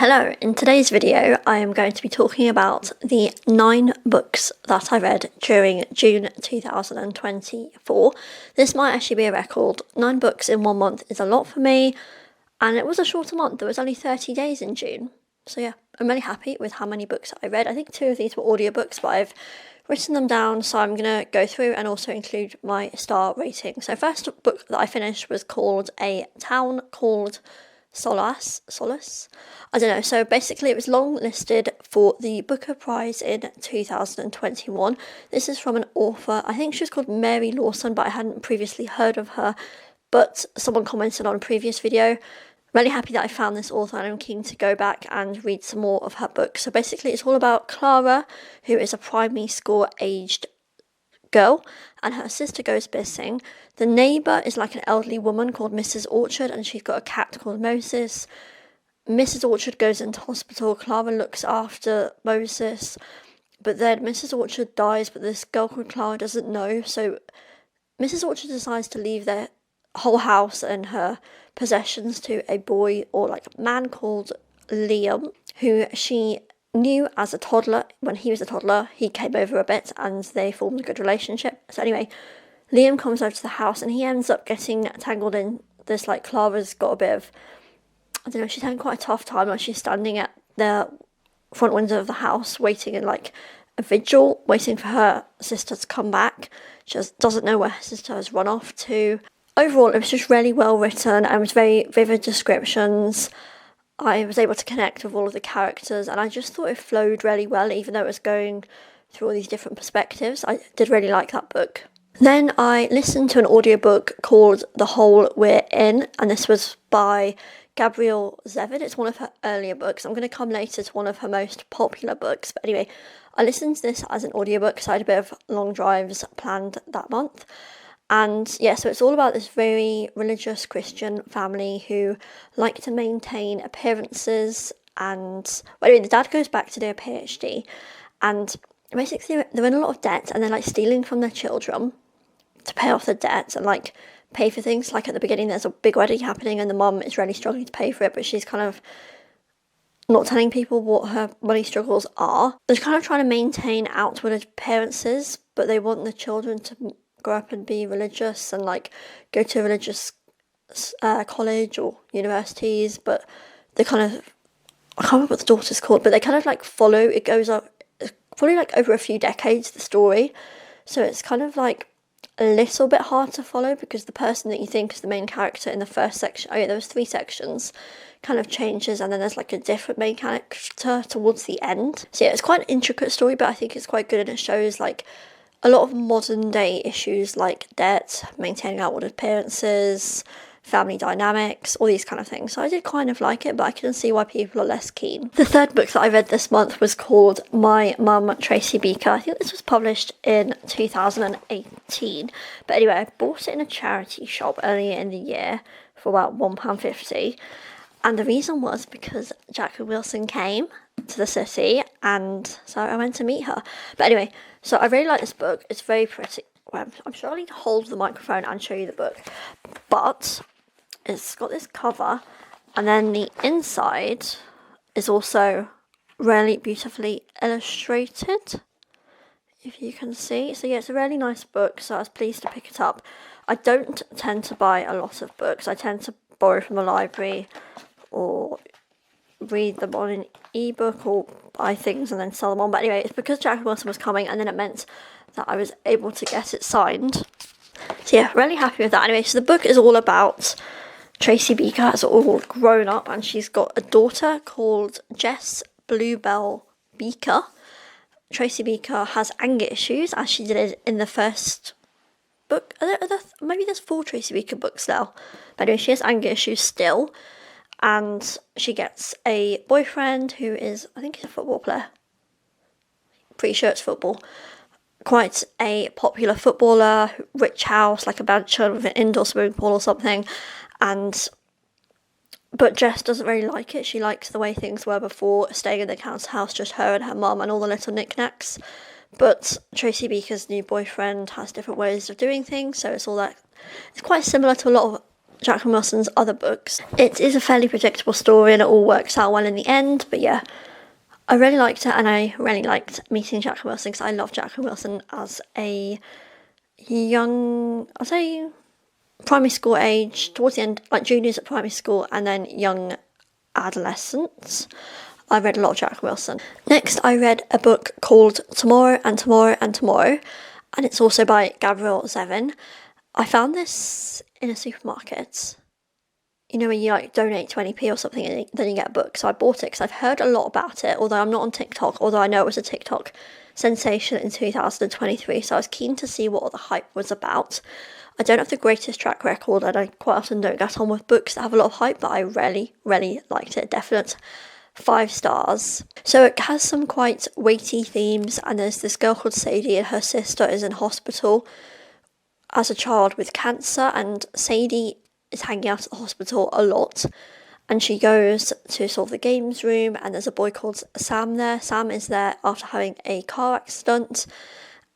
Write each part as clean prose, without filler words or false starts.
Hello, in today's video I am going to be talking about the 9 books that I read during June 2024. This might actually be a record. 9 books in 1 month is a lot for me, and it was a shorter month. There was only 30 days in June. So yeah, I'm really happy with how many books I read. I think 2 of these were audiobooks, but I've written them down, so I'm going to go through and also include my star rating. So first book that I finished was called A Town Called Solace. I don't know. So basically it was long listed for the Booker Prize in 2021. This is from an author, I think she was called Mary Lawson, but I hadn't previously heard of her, but someone commented on a previous video. Really happy that I found this author, and I'm keen to go back and read some more of her books. So basically it's all about Clara, who is a primary school aged girl, and her sister goes missing. The neighbour is like an elderly woman called Mrs. Orchard, and she's got a cat called Moses. Mrs. Orchard goes into hospital. Clara looks after Moses, but then Mrs. Orchard dies, but this girl called Clara doesn't know, so Mrs. Orchard decides to leave their whole house and her possessions to a boy, or like a man called Liam, who she knew as a toddler. When he was a toddler, he came over a bit and they formed a good relationship. So anyway, Liam comes over to the house and he ends up getting tangled in this, like, Clara's got a bit of, I don't know, she's having quite a tough time. Like, she's standing at the front window of the house waiting in like a vigil, waiting for her sister to come back. She just doesn't know where her sister has run off to. Overall, it was just really well written and with very vivid descriptions. I was able to connect with all of the characters, and I just thought it flowed really well, even though it was going through all these different perspectives. I did really like that book. Then I listened to an audiobook called The Hole We're In, and this was by Gabrielle Zevin. It's one of her earlier books. I'm going to come later to one of her most popular books. But anyway, I listened to this as an audiobook because I had a bit of long drives planned that month. And yeah, so it's all about this very religious Christian family who like to maintain appearances. And well, anyway, the dad goes back to do a PhD, and basically they're in a lot of debt, and they're like stealing from their children to pay off the debt and like pay for things. Like at the beginning there's a big wedding happening and the mum is really struggling to pay for it, but she's kind of not telling people what her money struggles are. They're kind of trying to maintain outward appearances, but they want the children to grow up and be religious and like go to a religious college or universities. But they kind of, I can't remember what the daughter's called, but they kind of like follow, it goes up, it's probably like over a few decades, the story. So it's kind of like a little bit hard to follow because the person that you think is the main character in the first section, oh yeah, there was 3 sections, kind of changes, and then there's like a different main character towards the end. So yeah, it's quite an intricate story, but I think it's quite good, and it shows like a lot of modern day issues like debt, maintaining outward appearances, family dynamics, all these kind of things. So I did kind of like it, but I can see why people are less keen. The third book that I read this month was called My Mum, Tracy Beaker. I think this was published in 2018. But anyway, I bought it in a charity shop earlier in the year for about £1.50. And the reason was because Jackie Wilson came to the city, and so I went to meet her. But anyway, so I really like this book. It's very pretty. Well, I'm sure I need to hold the microphone and show you the book. But it's got this cover, and then the inside is also really beautifully illustrated, if you can see. So yeah, it's a really nice book, so I was pleased to pick it up. I don't tend to buy a lot of books. I tend to borrow from the library or read them on an ebook or buy things and then sell them on. But anyway, it's because Jackie Wilson was coming, and then it meant that I was able to get it signed. So yeah, really happy with that. Anyway, so the book is all about Tracy Beaker has all grown up, and she's got a daughter called Jess Bluebell Beaker. Tracy Beaker has anger issues, as she did in the first book. Maybe there's 4 Tracy Beaker books now. But anyway, she has anger issues still. And she gets a boyfriend who is, I think he's a football player. Pretty sure it's football. Quite a popular footballer, rich house, like a mansion with an indoor swimming pool or something. But Jess doesn't really like it. She likes the way things were before, staying in the council house, just her and her mum and all the little knickknacks. But Tracy Beaker's new boyfriend has different ways of doing things, so it's all that. It's quite similar to a lot of Jacqueline Wilson's other books. It is a fairly predictable story and it all works out well in the end, but yeah, I really liked it, and I really liked meeting Jacqueline Wilson because I love Jacqueline Wilson as a young, I'll say primary school age, towards the end, like juniors at primary school, and then young adolescents. I read a lot of Jacqueline Wilson. Next, I read a book called Tomorrow and Tomorrow and Tomorrow, and it's also by Gabrielle Zevin. I found this in a supermarket. You know, when you like donate 20p or something and then you get a book. So I bought it because I've heard a lot about it, although I'm not on TikTok, although I know it was a TikTok sensation in 2023. So I was keen to see what all the hype was about. I don't have the greatest track record and I quite often don't get on with books that have a lot of hype, but I really, really liked it. Definite 5 stars. So it has some quite weighty themes, and there's this girl called Sadie and her sister is in hospital as a child with cancer, and Sadie is hanging out at the hospital a lot, and she goes to sort of the games room, and there's a boy called Sam there. Sam is there after having a car accident,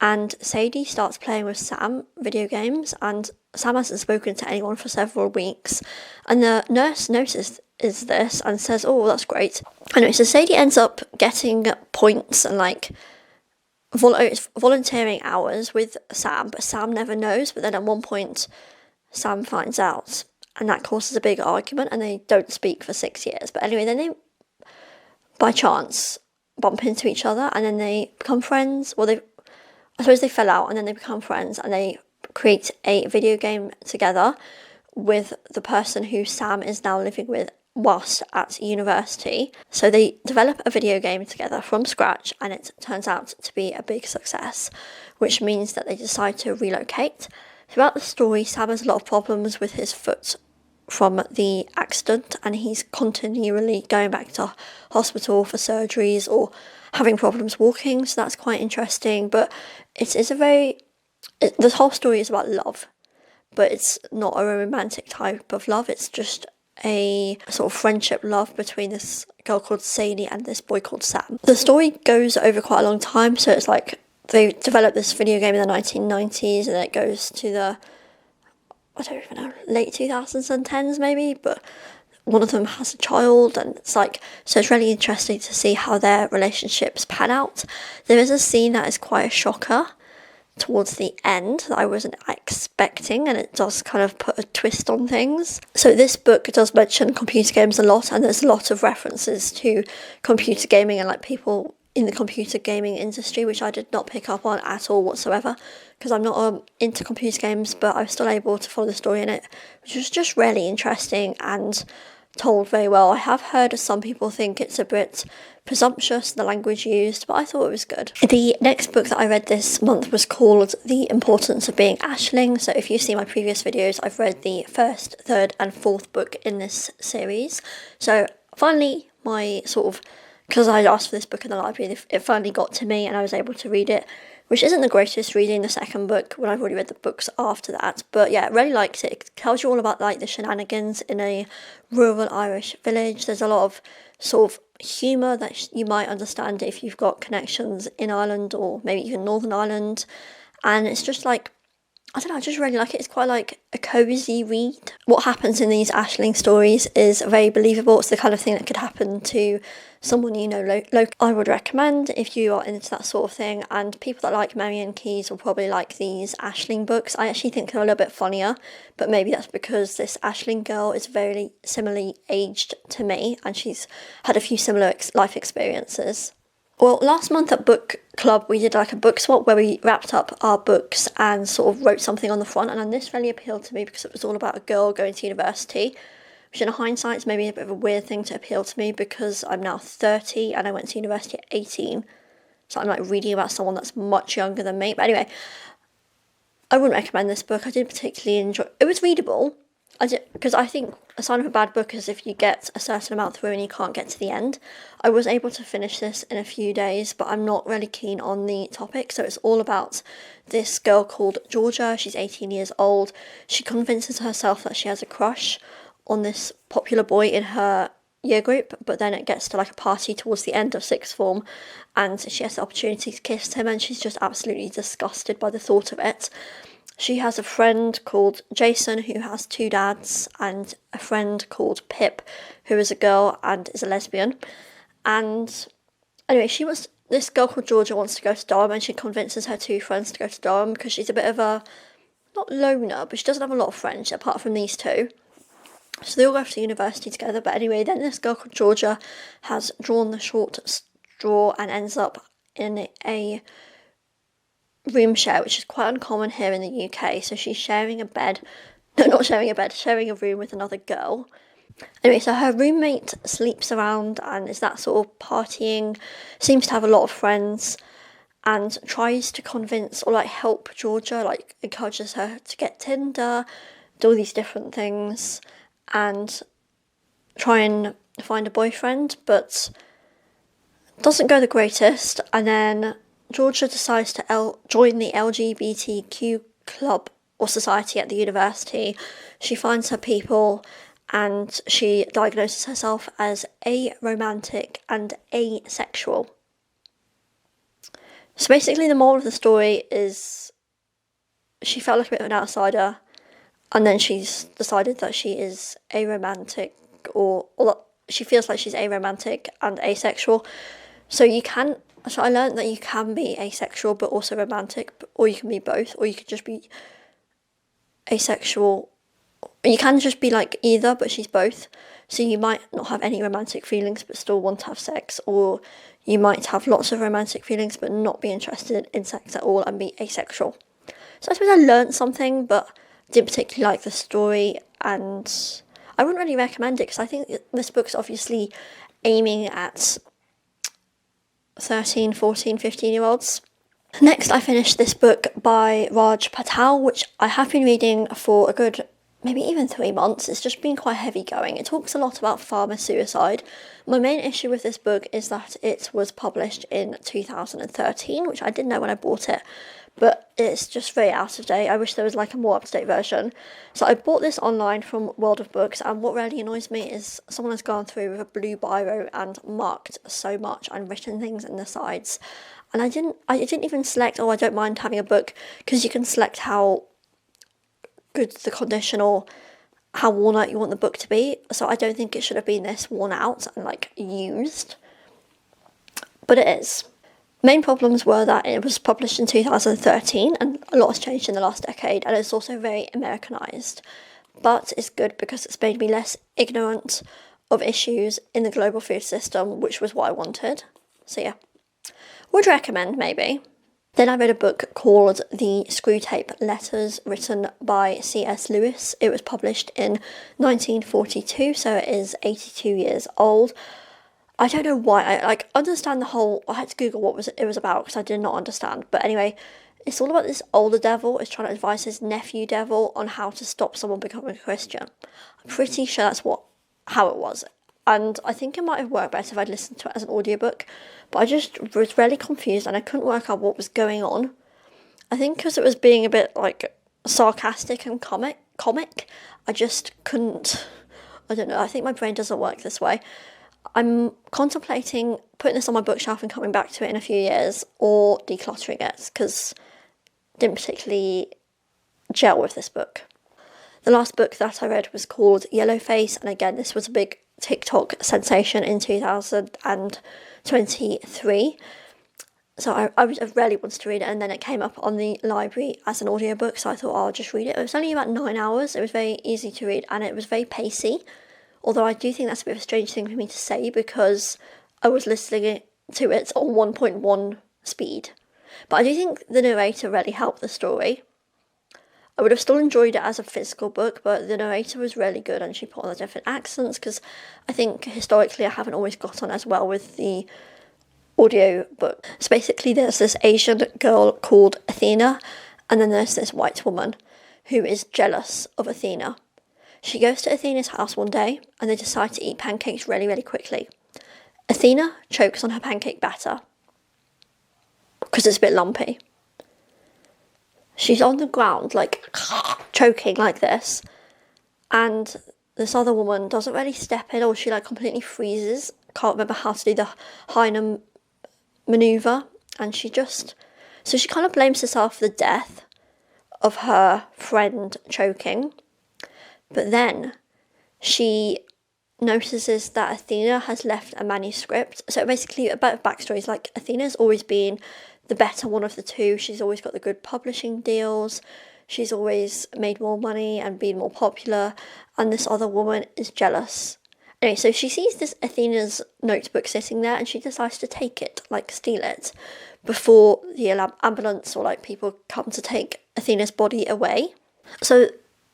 and Sadie starts playing with Sam video games, and Sam hasn't spoken to anyone for several weeks, and the nurse notices this and says, oh, that's great. Anyway, so Sadie ends up getting points and like volunteering hours with Sam, but Sam never knows. But then at one point Sam finds out, and that causes a big argument, and they don't speak for 6 years. But anyway, then they by chance bump into each other, and then they become friends. Well, I suppose they fell out, and then they become friends, and they create a video game together with the person who Sam is now living with whilst at university. So they develop a video game together from scratch, and it turns out to be a big success, which means that they decide to relocate. Throughout the story, Sam has a lot of problems with his foot from the accident, and he's continually going back to hospital for surgeries or having problems walking, so that's quite interesting. But the whole story is about love, but it's not a romantic type of love. It's just a sort of friendship love between this girl called Sadie and this boy called Sam. The story goes over quite a long time, so it's like they developed this video game in the 1990s, and it goes to the, I don't even know, late 2010s maybe, but one of them has a child, and it's like, so it's really interesting to see how their relationships pan out. There is a scene that is quite a shocker towards the end that I wasn't expecting, and it does kind of put a twist on things. So this book does mention computer games a lot, and there's a lot of references to computer gaming and like people in the computer gaming industry, which I did not pick up on at all whatsoever, because I'm not into computer games, but I was still able to follow the story in it, which was just really interesting and told very well. I have heard some people think it's a bit presumptuous, the language used, but I thought it was good. The next book that I read this month was called The Importance of Being Aisling. So if you've seen my previous videos, I've read the 1st, 3rd and 4th book in this series. So finally, because I asked for this book in the library, it finally got to me and I was able to read it, which isn't the greatest reading, the second book, when I've already read the books after that. But yeah, I really liked it. It tells you all about like the shenanigans in a rural Irish village. There's a lot of sort of humour that you might understand if you've got connections in Ireland or maybe even Northern Ireland. And it's just like, I don't know, I just really like it. It's quite like a cosy read. What happens in these Aisling stories is very believable. It's the kind of thing that could happen to someone you know local. I would recommend if you are into that sort of thing, and people that like Marian Keyes will probably like these Aisling books. I actually think they're a little bit funnier, but maybe that's because this Aisling girl is very similarly aged to me, and she's had a few similar life experiences. Well, last month at book club we did like a book swap where we wrapped up our books and sort of wrote something on the front, and this really appealed to me because it was all about a girl going to university, which in hindsight is maybe a bit of a weird thing to appeal to me because I'm now 30 and I went to university at 18, so I'm like reading about someone that's much younger than me. But anyway, I wouldn't recommend this book. I didn't particularly enjoy it. It was readable, because I think a sign of a bad book is if you get a certain amount through and you can't get to the end. I was able to finish this in a few days, but I'm not really keen on the topic. So it's all about this girl called Georgia. She's 18 years old. She convinces herself that she has a crush on this popular boy in her year group, but then it gets to like a party towards the end of sixth form and she has the opportunity to kiss him, and she's just absolutely disgusted by the thought of it. She has a friend called Jason who has two dads, and a friend called Pip who is a girl and is a lesbian. And anyway, this girl called Georgia wants to go to Durham, and she convinces her two friends to go to Durham because she's a bit of a, not loner, but she doesn't have a lot of friends apart from these two. So they all go to university together. But anyway, then this girl called Georgia has drawn the short straw and ends up in a room share, which is quite uncommon here in the UK. So she's sharing a bed, no, not sharing a bed, sharing a room with another girl. Anyway, so her roommate sleeps around and is that sort of partying, seems to have a lot of friends, and tries to convince or like help Georgia, like encourages her to get Tinder, do all these different things, and try and find a boyfriend, but doesn't go the greatest. And then Georgia decides to join the LGBTQ club or society at the university. She finds her people and she diagnoses herself as aromantic and asexual. So basically the moral of the story is she felt like a bit of an outsider, and then she's decided that she is aromantic, or she feels like she's aromantic and asexual. So I learned that you can be asexual but also romantic, or you can be both, or you could just be asexual. You can just be like either, but she's both. So you might not have any romantic feelings but still want to have sex, or you might have lots of romantic feelings but not be interested in sex at all and be asexual. So I suppose I learned something, but didn't particularly like the story, and I wouldn't really recommend it because I think this book's obviously aiming at 13, 14, 15-year-olds. Next, I finished this book by Raj Patel, which I have been reading for a good maybe even 3 months. It's just been quite heavy going. It talks a lot about farmer suicide. My main issue with this book is that it was published in 2013, which I didn't know when I bought it, but it's just very out of date. I wish there was like a more up-to-date version. So I bought this online from World of Books, and what really annoys me is someone has gone through with a blue biro and marked so much and written things in the sides. And I didn't even select, I don't mind having a book, because you can select how good the condition or how worn out you want the book to be. So I don't think it should have been this worn out and like used, but it is. Main problems were that it was published in 2013 and a lot has changed in the last decade, and it's also very Americanized, but it's good because it's made me less ignorant of issues in the global food system, which was what I wanted. So yeah, would recommend maybe. Then I read a book called The Screwtape Letters, written by C.S. Lewis. It was published in 1942, so it is 82 years old. I don't know why, I understand I had to Google what it was about because I did not understand. But anyway, it's all about this older devil is trying to advise his nephew devil on how to stop someone becoming a Christian. I'm pretty sure that's how it was. And I think it might have worked better if I'd listened to it as an audiobook, but I just was really confused and I couldn't work out what was going on. I think because it was being a bit like sarcastic and comic, I just couldn't, I don't know, I think my brain doesn't work this way. I'm contemplating putting this on my bookshelf and coming back to it in a few years, or decluttering it, because I didn't particularly gel with this book. The last book that I read was called Yellowface, and again, this was a big TikTok sensation in 2023. So I really wanted to read it, and then it came up on the library as an audiobook, so I thought, I'll just read it. It was only about 9 hours. It was very easy to read, and it was very pacey. Although I do think that's a bit of a strange thing for me to say because I was listening to it on 1.1 speed. But I do think the narrator really helped the story. I would have still enjoyed it as a physical book, but the narrator was really good and she put on the different accents, because I think historically I haven't always got on as well with the audio book. So basically there's this Asian girl called Athena, and then there's this white woman who is jealous of Athena. She goes to Athena's house one day and they decide to eat pancakes really, really quickly. Athena chokes on her pancake batter because it's a bit lumpy. She's on the ground, like, choking like this, and this other woman doesn't really step in, or she, like, completely freezes, can't remember how to do the Heinem manoeuvre, and so she kind of blames herself for the death of her friend choking, but then she notices that Athena has left a manuscript. So basically, a bit of backstory is like Athena's always been the better one of the two. She's always got the good publishing deals. She's always made more money and been more popular, and this other woman is jealous. Anyway, so she sees this Athena's notebook sitting there and she decides to take it, like steal it, before the ambulance or like people come to take Athena's body away. So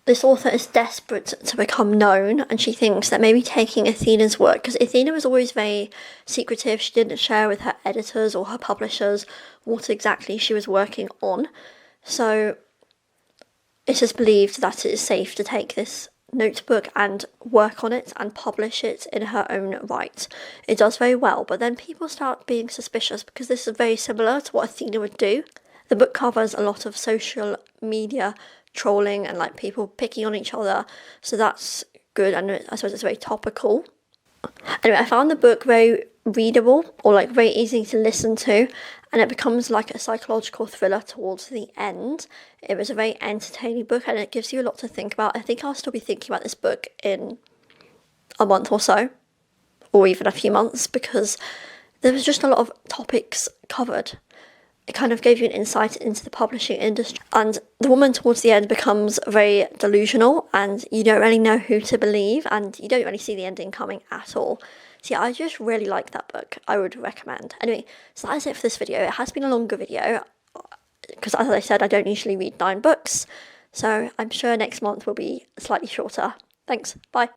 this author is desperate to become known, and she thinks that maybe taking Athena's work, because Athena was always very secretive, she didn't share with her editors or her publishers what exactly she was working on. So it is believed that it is safe to take this notebook and work on it and publish it in her own right. It does very well, but then people start being suspicious because this is very similar to what Athena would do. The book covers a lot of social media trolling and like people picking on each other, so that's good, and I suppose it's very topical. Anyway, I found the book very readable, or like very easy to listen to, and it becomes like a psychological thriller towards the end. It was a very entertaining book and it gives you a lot to think about. I think I'll still be thinking about this book in a month or so, or even a few months, because there was just a lot of topics covered. It kind of gave you an insight into the publishing industry, and the woman towards the end becomes very delusional and you don't really know who to believe, and you don't really see the ending coming at all. So yeah, I just really like that book. I would recommend. Anyway, so that is it for this video. It has been a longer video because, as I said, I don't usually read 9 books, so I'm sure next month will be slightly shorter. Thanks, bye.